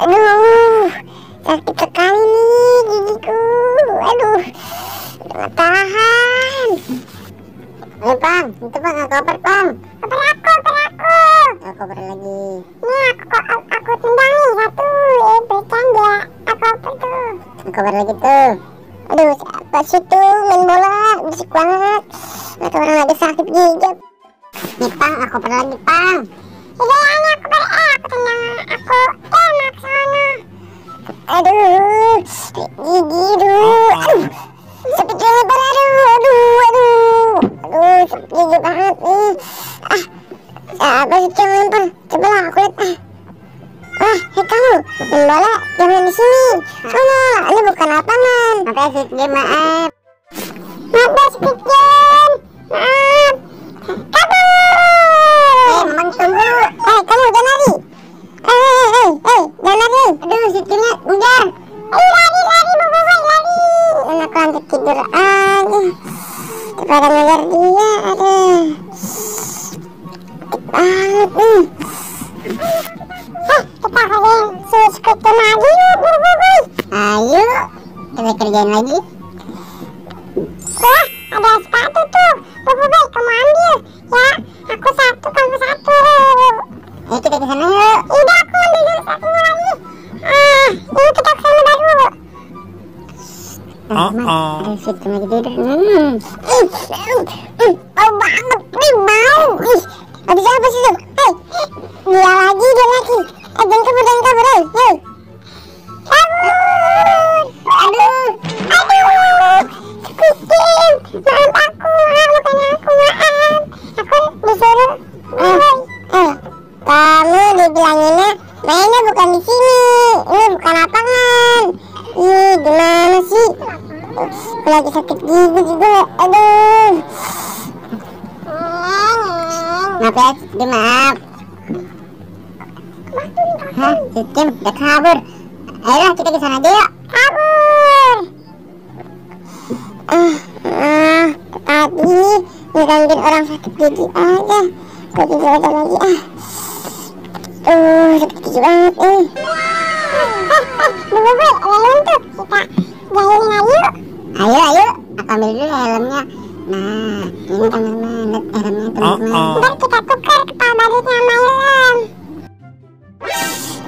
Aduh, sakit sekali nih gigiku. Aduh, nggak tahan. Ayo Bang, itu Bang, aku koper Bang. Koper aku. Aku koper lagi. Nih aku tendang nih satu. Bercanda. Aku koper tuh. Aku koper lagi tuh. Aduh, apa sih tuh main bola? Berisik banget. Nggak orang lagi sakit gigi. Nih Pang, aku koper lagi Pang. Udah ya, aku koper. Aku tendang aku. Tembak sana. Aduh, gigi dulu. Aduh, sakit banget. Aduh, sakit gigi banget nih. Apa sih yang lempar? Coba lah aku lihat. Hei kamu, main bola jangan di sini. Sono, ini bukan lapangan. Makanya Squid Game, maaf. Maaf Squid Game, maaf. Kabur. Memang tunggu. Kamu jangan lari. Jangan lari. Aduh, Squid Game-nya ngejar. Lari, lari. Anak lanjut tidur aja. Daripada ngejar dia, aduh. Banget nih. Kita kerjain si Squid Game lagi yuk, Boboiboy. Ayo, kita kerjain lagi. Wah, ada sepatu tuh, Boboiboy, kamu ambil. Ya, aku satu, kamu satu. Ayo kita kesana yuk. Udah, aku ambil dulu sepatunya lagi. Ini kita kesana baru. Ada Squid Game lagi tidur. Bau banget, bau. Habis apa sih tuh? Dia lagi. Jangan kabur, hei. Kabur. Aduh. Squid Game, maaf aku, maaf. Aku disuruh. Kamu dibilanginnya mainnya bukan di sini. Ini bukan lapangan. Ih, gimana sih? Aku lagi sakit gigi juga. Aduh. Maaf ya, maaf. Hah, Squid Game udah kabur. Ayolah kita ke sana aja yuk. Kabur. Tadi ngegangguin orang sakit gigi aja. Gue tidur aja lagi sakit gigi banget nih. Boboiboy, helm tuh kita jahilin aja yuk. Ayo, aku ambil dulu helmnya. Nah, ini teman-teman, helmnya teman-teman. Ntar kita tukar kepala badutnya sama helm.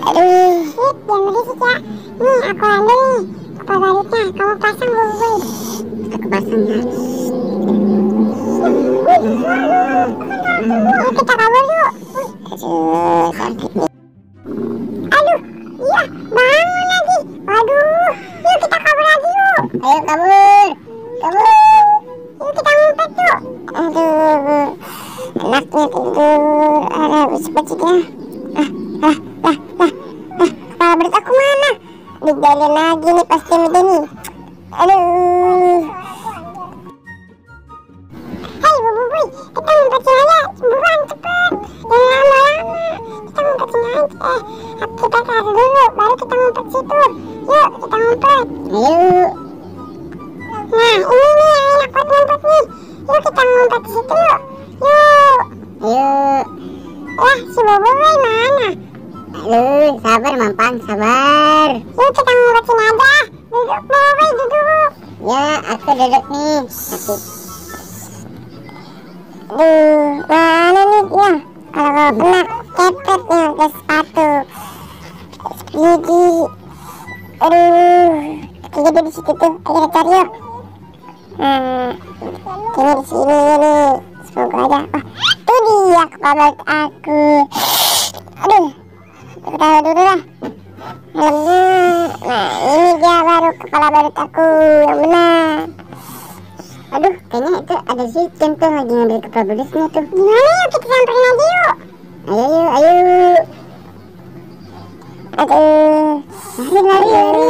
Aduh, jangan berisik ya. Nih, aku ambil nih kepala badutnya. Kamu pasang, Boboiboy. Aku pasang ya. Ayo kita kabur yuk. Aduh, sakit nih. Aduh, iya, bangun lagi. Waduh, yuk kita kabur lagi yuk. Ayo kabur. Yuk kita ngumpet yuk. Aduh, enaknya tidur. Aduh, berisik ya. Kepala badut aku mana? Dijalin lagi nih pasti udah nih. Aduh. Hei Boboiboy, kita ngumpet sini aja. Buruan cepet. Jangan lama-lama. Kita ngumpet sini aja. Kita kelas dulu, baru kita ngumpet situ. Yuk, kita ngumpet. Ayo. Nah, ini nih yang enak buat ngumpet nih. Yuk kita ngumpet di situ yuk. Yuk. Si Boboiboy mana? Aduh, sabar Mampang, sabar. Yuk kita ngumpet sini aja. Duduk Boboiboy, duduk. Ya, aku duduk nih. Mana nih ya? Kalau kena kepet nih pakai sepatu. Gigi. Jadi di situ tuh. Ayo kita cari yuk. Kayaknya di sini nih. Semoga aja. Tuh dia kepala badut aku. Aduh. Kita taruh dulu lah helmnya. Nah, ini dia baru kepala badut aku yang benar. Aduh, kayaknya itu ada Squid Game tuh lagi ngambil kepala badutnya tuh. Gimana yuk, kita samperin aja yuk. Ayo. Aduh. Lari.